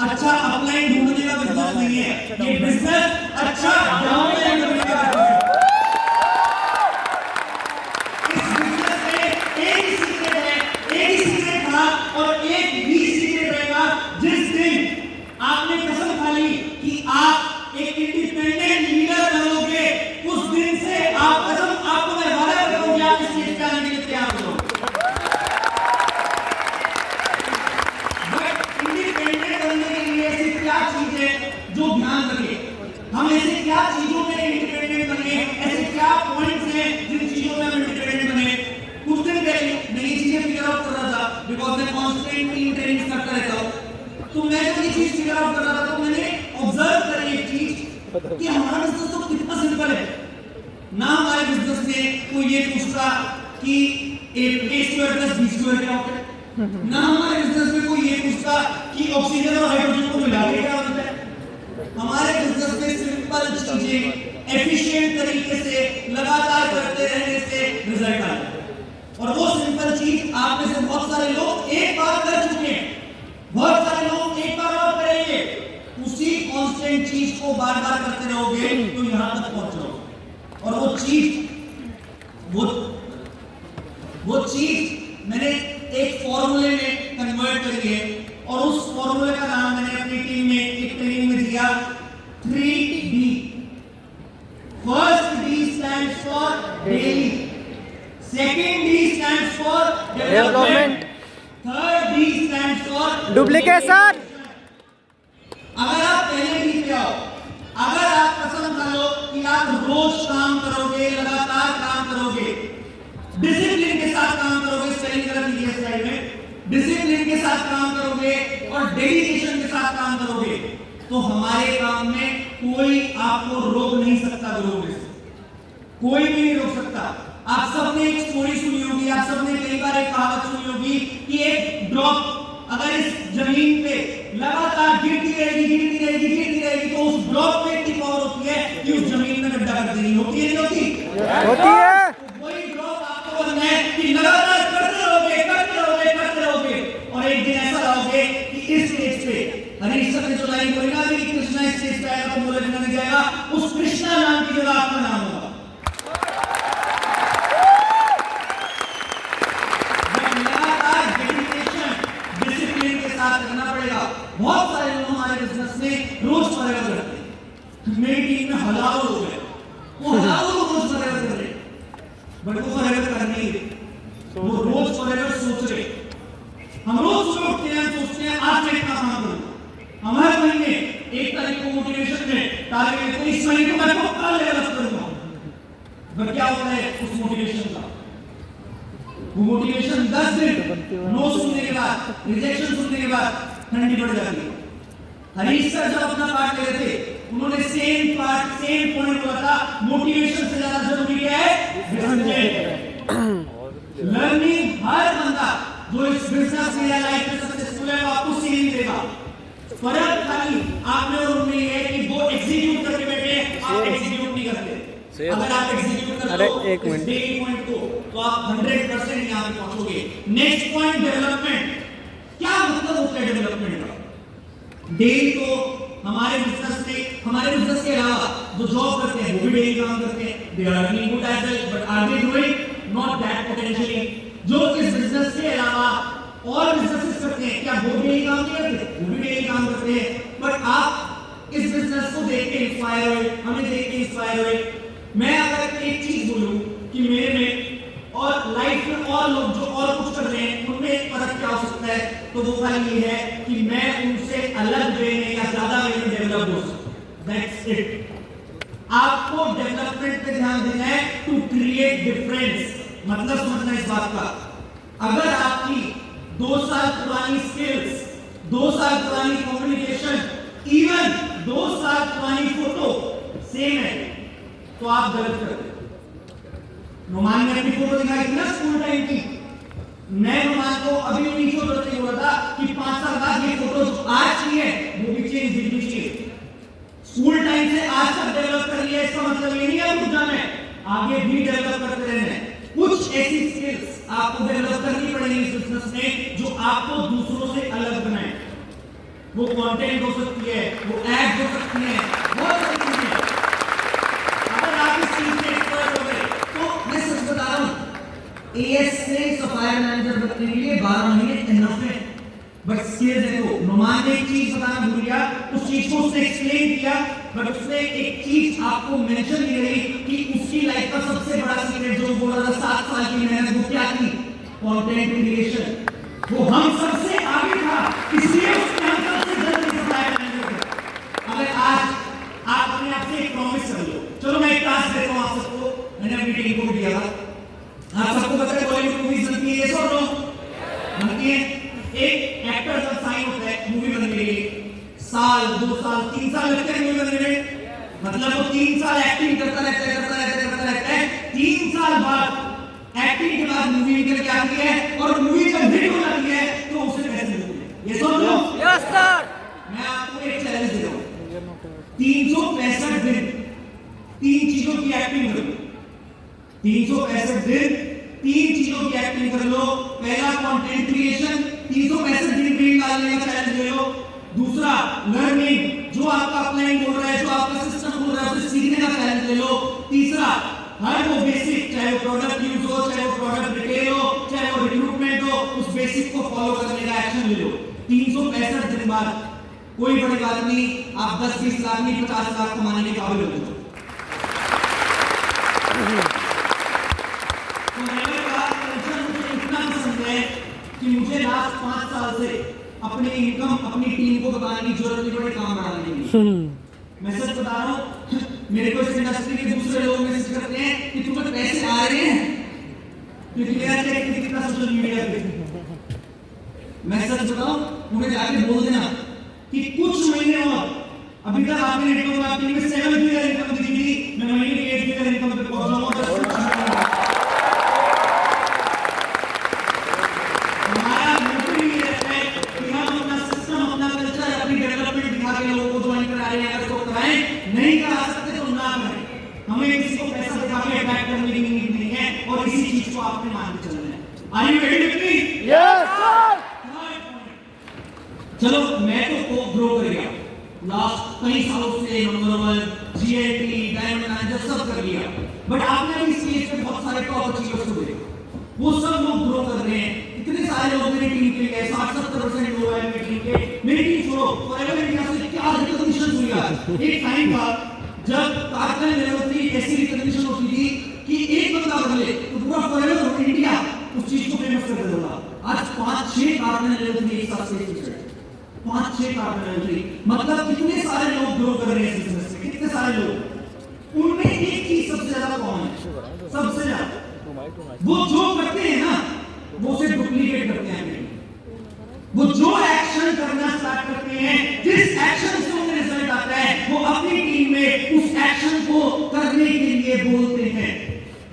अच्छा अपलाइन ढूंढने का बिजनेस नहीं है, ये बिजनेस अच्छा डाउनलाइन करने का है। इस बिजनेस में एक ही सीक्रेट है, एक ही सीक्रेट था और एक भी सीक्रेट रहेगा। जिस दिन आपने कसम खा ली कि आप एक इंडिपेंडेंट लीडर बनोगे, उस दिन से आप कसम आपको मैं वादा करता हूं कि आप इस चीज पे आने के लिए तैयार हो। जो ध्यान रखें, हम ऐसे क्या चीजों में इंडिपेंडेंट बने, ऐसे क्या पॉइंट्स हैं जिन चीजों में हम इंडिपेंडेंट बने। कुछ दिन पहले मैं ये चीजें फिगर आउट कर रहा था, बिकॉज मैं कॉन्स्टेंटली ट्रेनिंग करता रहता हूं। तो मैं जो ये चीज फिगर आउट कर रहा था, तो मैंने ऑब्जर्व करी एक चीज कि हमारा बिजनेस तो कितना सिंपल है ना। हमारे बिजनेस में कोई ये पूछता कि a square plus b square क्या होता है, ना हमारे बिजनेस में कोई ये पूछता कि ऑक्सीजन और हाइड्रोजन को मिला के क्या होता है। हमारे बिजनेस में सिंपल चीजें एफिशिएंट तरीके से लगातार करते रहने से रिजल्ट आता है। और वो सिंपल चीज आप में से बहुत सारे लोग एक बार कर चुके हैं, बहुत सारे लोग एक बार और करेंगे। उसी कांस्टेंट चीज को बार बार करते रहोगे तो यहां तक पहुंच जाओगे। और वो चीज मैंने एक फॉर्मूले में कन्वर्ट करी है, और उस फॉर्मूले का नाम मैंने अपनी टीम में एक ट्रेनिंग में दिया 3D। First D stands for daily, second D stands for development, third D stands for duplication. अगर आप पहले D पे आओ, अगर आप कसम खा लो कि आप रोज काम करोगे, लगातार काम करोगे, डिसिप्लिन के साथ काम करोगे, स्पेलिंग गलत लिखी है स्लाइड में, डिसिप्लिन के साथ काम करोगे और डेडिकेशन के साथ काम करोगे, तो हमारे काम में कोई आपको रोक नहीं सकता। करोगे कोई भी नहीं रोक सकता। आप सबने एक स्टोरी सुनी होगी, आप सबने कई बार एक कहावत सुनी होगी कि एक ड्रॉप अगर इस जमीन पे लगातार गिरती रहेगी तो उस ड्रॉप पे इतनी पावर होती है कि उस जमीन में गड्ढा कर देनी होती है, नहीं होती है। तो वही ड्रॉप आपको बनना है कि लगातार करते रहोगे और एक दिन ऐसा रहोगे कि इस स्टेज पे हरीश सर ने जो लाइन बोली ना कि कृष्णा स्टेज पे आएगा तो बोले बिना नहीं जाएगा, उस कृष्णा नाम की जगह आपका नाम होगा। लगातार डेडिकेशन डिसिप्लिन के साथ करना पड़ेगा। बहुत सारे लोग हमारे बिजनेस में रोज फॉरएवर करते हैं। मेरी टीम में हजारों लोग हैं, वो हजारों लोग रोज फॉरएवर कर रहे हैं, बट वो फॉरएवर कर नहीं रहे, वो रोज फॉरएवर सोच रहे। हम रोज सुबह उठते हैं, सोचते हैं आज मैं इतना काम करूंगा। हम हर महीने एक तारीख को मोटिवेशन में टारगेट, तो इस महीने को मैं पक्का लेवल अप करूंगा। बट क्या होता है उस मोटिवेशन का? वो मोटिवेशन 10 दिन नो सुनने के बाद, रिजेक्शन सुनने के बाद ठंडी पड़ जाती है। हरीश सर जब अपना पार्ट ले रहे थे, उन्होंने सेम पॉइंट बोला था, मोटिवेशन से ज्यादा जरूरी क्या है? लर्निंग। हर बंदा जो इस बिजनेस में या लाइफ में सक्सेसफुल है वो आपको सीखने देगा। फर्क खाली आप में और उनमें है कि वो एग्जीक्यूट करके बैठे, आप एग्जीक्यूट नहीं करते। अगर आप एग्जीक्यूट करते हो इस डेली पॉइंट को, तो आप 100% यहां पे पहुंचोगे। Next point development. क्या मतलब होता है डेवलपमेंट का? डेली तो हमारे बिजनेस के अलावा जो जॉब करते हैं वो भी डेली काम करते हैं। They are earning good as well, but are they doing not that potentially. जो इस बिजनेस के अलावा और बिजनेसेस करते हैं, क्या वो भी डेली काम नहीं करते? वो भी डेली काम करते हैं। बट आप इस बिजनेस को देख के इंस्पायर हुए, हमें देख के इंस्पायर हुए। मैं अगर एक चीज बोलूं कि मेरे में और लाइफ में और लोग जो और कुछ कर रहे हैं उनमें एक फर्क क्या हो सकता है, तो वो खाली ये है कि मैं उनसे अलग वे में या ज्यादा वे में डेवलप हो सकता। That's it. आपको डेवलपमेंट पे ध्यान देना है टू क्रिएट डिफरेंस। मतलब समझना इस बात का, अगर आपकी 2 साल पुरानी स्किल्स, 2 साल पुरानी कम्युनिकेशन, इवन 2 साल पुरानी फोटो सेम है, तो आप गलत करते हो। नुमान ने अपनी फोटो दिखाई थी ना स्कूल टाइम की, मैं नुमान को अभी भी नीचे उतरते ही बोला था कि 5 साल बाद ये फोटो जो आज की है वो भी चेंज दिखनी चाहिए। स्कूल टाइम से आज तक डेवलप कर लिया, इसका मतलब ये नहीं है रुक जाना है, आगे भी डेवलप करते रहना है। कुछ ऐसी स्किल्स आपको डेवलप करनी पड़ेगी इस बिजनेस में जो आपको दूसरों से अलग बनाए। वो कंटेंट हो सकती है, वो एड हो सकती है, बहुत सारी चीजें। अगर आप इस चीज में एक्सपर्ट हो गए तो मैं सच बता रहा हूं, एएस से सफायर मैनेजर बनने के लिए 12 महीने इनफ है। बट स्किल देखो, नुमान ने एक चीज बताना भूल गया, उस चीज को उसने एक्सप्लेन किया, बट उसने एक चीज आपको मेंशन नहीं रही कि उसकी लाइफ का सबसे बड़ा सीक्रेट जो बोला था 7 साल की मेहनत, वो क्या थी? Content creation. वो हम सबसे आगे था, इसलिए उसने हम सबसे जल्दी सफायर मैनेजर किया। अगर आज आप अपने आप से एक प्रॉमिस कर लो, चलो मैं एक टास्क देता हूं आप सबको, मैंने अपनी टीम को दिया था। आप सबको पता है बॉलीवुड मूवीज बनती है, ये सब लोग बनती है। एक एक्टर जब साइन होता है मूवी बनने के लिए, साल 2 साल 3 साल लगते हैं मूवी बनने में। मतलब वो 3 साल एक्टिंग करता रहता है। 3 साल बाद एक्टिंग के बाद मूवी निकल के आती है और मूवी जब हिट हो जाती है तो उसे पैसे मिलते हैं। ये सुन लो। Yes sir. मैं आपको एक चैलेंज दे रहा हूं, 365 दिन 3 चीजों की एक्टिंग करो। 365 दिन 3 चीजों की एक्टिंग कर लो। पहला कंटेंट क्रिएशन, 365 दिन रील डालने का चैलेंज ले लो। दूसरा लर्निंग, जो आपका अपलाइन बोल रहा है, जो आपका सिस्टम बोल रहा है, उसे सीखने का चैलेंज ले लो। तीसरा हर वो बेसिक, चाहे वो प्रोडक्ट यूज हो, चाहे वो प्रोडक्ट रिटेल हो, चाहे वो रिक्रूटमेंट हो, उस बेसिक को फॉलो करने का एक्शन ले लो। 365 दिन बाद कोई बड़ी बात नहीं, आप 10-20 लाख नहीं 50 लाख कमाने के काबिल हो जाओ। कि मुझे लास्ट 5 साल से अपनी इनकम अपनी टीम को बताने की जरूरत नहीं पड़ी, काम बढ़ाने की। मैं सच बता रहा हूं, मेरे को इस इंडस्ट्री के दूसरे लोग मैसेज करते हैं कि तुम्हें पैसे आ रहे हैं, क्योंकि मेरा चेक कितना सोशल मीडिया पे। मैं सच बताऊं, उन्हें जाके बोल देना कि कुछ महीने और, अभी तक आपने नेटवर्क मार्केटिंग में 7 फिगर इनकम दी थी, मैं महीने की 8 फिगर इनकम पे पहुंच जाऊंगा। नहीं करा सकते तो ना करें, हमें किसी को पैसा दिखा के अटैक करने की नीड नहीं है और इसी चीज को आपने मान के चलना है। Are you ready with me? Yes sir. चलो मैं तो को ग्रो कर गया, लास्ट कई सालों से नंबर 1 जीएटी डायमंड मैनेजर सब कर लिया, बट आपने भी इस स्टेज पे बहुत सारे टॉप अचीवर्स को देखा, वो सब लोग ग्रो कर रहे हैं। इतने सारे लोग मेरी टीम के लिए 60-70% लोग हैं मेरी टीम के। मेरी टीम छोड़ो, फॉरएवर इंडिया से क्या रिकॉग्निशन हुई है। एक टाइम था जब कारखाने लेवल की ऐसी रिकॉग्निशन होती थी कि एक बंदा बदले तो पूरा फॉरएवर इंडिया उस चीज को फेमस कर देता था। आज 5-6 कारखाने लेवल की एक साथ से 5-6 कारखाने लेवल, मतलब कितने सारे लोग ग्रो कर रहे हैं इस बिजनेस में, कितने सारे लोग। उनमें एक चीज सबसे ज्यादा कॉमन है, सबसे ज्यादा वो जो करते हैं ना वो उसे डुप्लीकेट करते हैं। वो जो एक्शन करना स्टार्ट करते हैं, जिस एक्शन से उन्हें रिजल्ट आता है, वो अपनी टीम में उस एक्शन को करने के लिए बोलते हैं।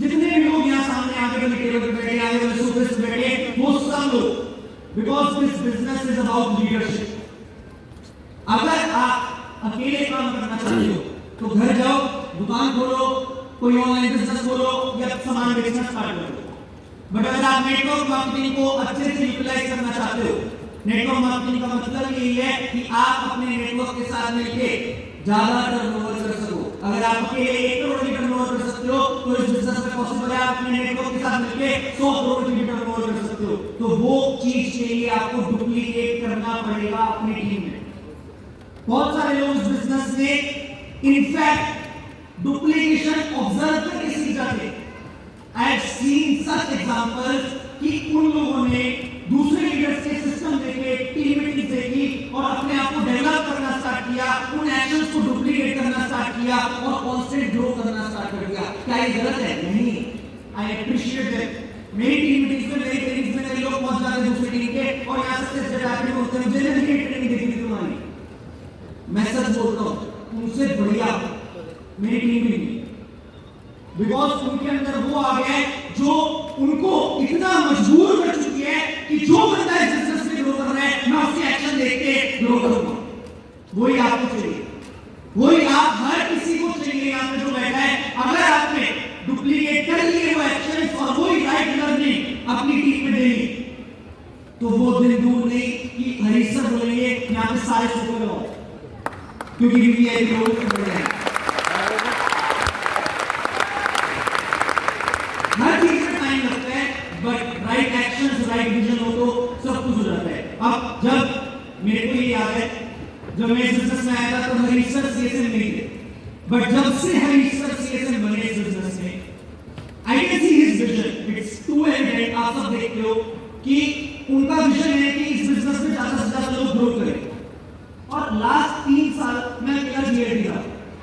जितने भी लोग यहाँ सामने आगे वाले टेबल पे बैठे, आगे वाले सोफे पे बैठे, वो सब लोग, because this business is about leadership. अगर आप अकेले काम करना चाहते हो तो घर जाओ, दुकान खोलो, कोई ऑनलाइन बिजनेस खोलो या सामान बेचना स्टार्ट करो। बट अगर आप नेटवर्क मार्केटिंग को अच्छे से यूटिलाइज करना चाहते हो, नेटवर्क मार्केटिंग का मतलब यही है कि आप अपने नेटवर्क के साथ मिलकर ज्यादा टर्नओवर कर सको। अगर आप अकेले 1 करोड़ की टर्नओवर कर सकते हो तो इस बिजनेस में पॉसिबल है आप अपने नेटवर्क के साथ मिलकर 100 करोड़ की टर्नओवर कर सकते हो। तो वो चीज के लिए आपको डुप्लीकेट करना पड़ेगा अपनी टीम में। बहुत सारे लोग इस बिजनेस में इनफैक्ट डुप्लीकेशन ऑब्जर्व करके सीख जाते हैं। I have seen such examples कि उन लोगों ने दूसरे लीडर्स के सिस्टम देखे, टीम मीटिंग देखी और अपने आप को डेवलप करना स्टार्ट किया, उन एक्शंस को डुप्लीकेट करना स्टार्ट किया और कांस्टेंट ग्रो करना स्टार्ट कर दिया। क्या ये गलत है? नहीं, आई अप्रिशिएट इट। मेरी टीम मीटिंग्स में, मेरी ट्रेनिंग्स में कई लोग पहुंच जाते हैं दूसरी टीम के और यहाँ सक्सेस जब होते हैं, मुझे नहीं ट्रेनिंग देखी थी तुम्हारी, मैं सच बोलता हूँ, उनसे बढ़िया मेरी टीम भी नहीं, बिकॉज उनके अंदर वो आ गया है जो उनको इतना मजबूर कर चुकी है कि जो बंदा इस बिजनेस में ग्रो कर रहा है मैं उसके एक्शन देख के ग्रो करूंगा। वही आपको चाहिए, वही आप हर किसी को चाहिए यहाँ पे जो बैठा है। अगर आपने डुप्लीकेट कर लिए वो एक्शन और वही राइट लर्निंग अपनी टीम में देनी तो वो दिन दूर नहीं कि हरीश सर बोलेंगे यहाँ पे सारे सोफे लगाओ क्योंकि वीवीआईपी लोग बड़े हैं। हर चीज में टाइम लगता है, but right actions, right vision हो तो सब कुछ हो जाता है। अब जब मेरे को ये याद है, जब मैं इस बिजनेस में आया था तो हरीश सर सीएसएम नहीं थे, बट जब से हरीश सर सीएसएम बने इस बिजनेस में, I can see his vision, it's too evident. आप सब देखते हो कि उनका विजन है कि इस बिजनेस में ज्यादा से ज्यादा लोग ग्रो करें। और लास्ट 3 साल मैं अकेला जीएडी था,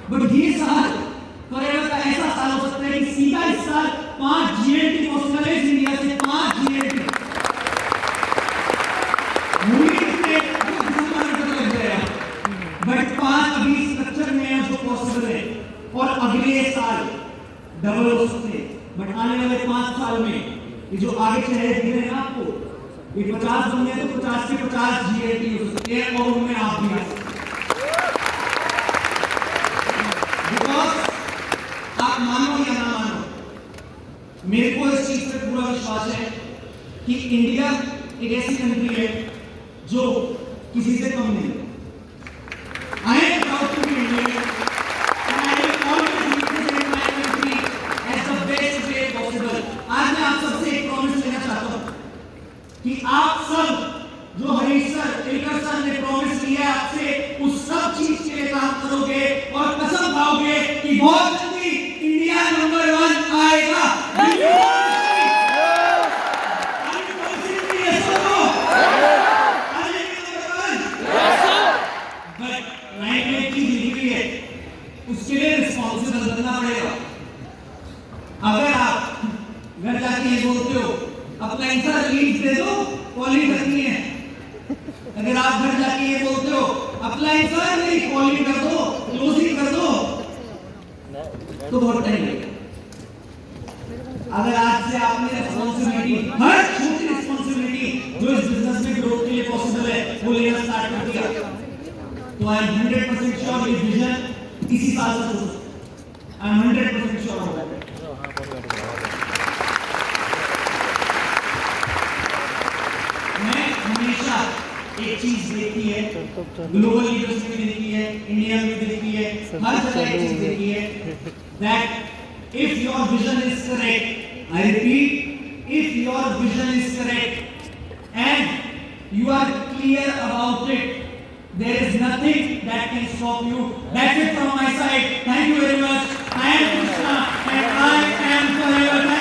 बट ये साल फॉरएवर का ऐसा साल हो सकता है कि सीधा इस साल 5 जीएडी पॉसिबल है इंडिया से। 5 जीएडी बट 5 अभी स्ट्रक्चर में है जो पॉसिबल है, और अगले साल डबल हो सकते हैं। बट आने वाले 5 साल में ये जो आगे चेहरे दिख रहे हैं आपको, ये 50 बन गए तो 50 के 50 जीएटी हो सकते हैं, और उनमें आप भी आ सकते हैं। बिकॉज आप मानो या ना मानो, मेरे को इस चीज पे पूरा विश्वास है कि इंडिया एक ऐसी कंट्री है जो किसी से कम नहीं है। I am proud to be Indian, and I will always represent my country as the best way possible. आज मैं आप सबसे एक प्रॉमिस लेना चाहता हूँ कि आप सब जो हरीश सर, एलकर सर ने प्रॉमिस लिया है आपसे, उस सब चीज के लिए काम करोगे और कसम खाओगे कि बहुत जल्दी इंडिया नंबर 1 आएगा। उसके लिए रिस्पॉन्सिबल बनना पड़ेगा। अगर आप घर जाके ये बोलते हो अपना इंसान लीड दे दो, कॉलिंग करनी है। अगर आप घर जाके ये बोलते हो अपना इंसान नहीं, कॉलिंग कर दो, क्लोजिंग कर दो, तो बहुत टाइम लगेगा। अगर आज से आपने रिस्पॉन्सिबिलिटी, हर छोटी रिस्पॉन्सिबिलिटी जो इस बिजनेस में ग्रोथ के लिए पॉसिबल है वो लेना स्टार्ट कर दिया, तो आई एम 100% श्योर ये विजन इसी साल से हो सकता है। आई एम 100% श्योर हो गया। मैं हमेशा एक चीज देखी है, ग्लोबल लीडर्स में देखी है, इंडिया में देखी है, हर जगह एक चीज देखी है, that if your vision is correct, I repeat, if your vision is correct and you are clear about it, there is nothing that can stop you. That's it from my side. Thank you very much. I am Krishna and I am forever.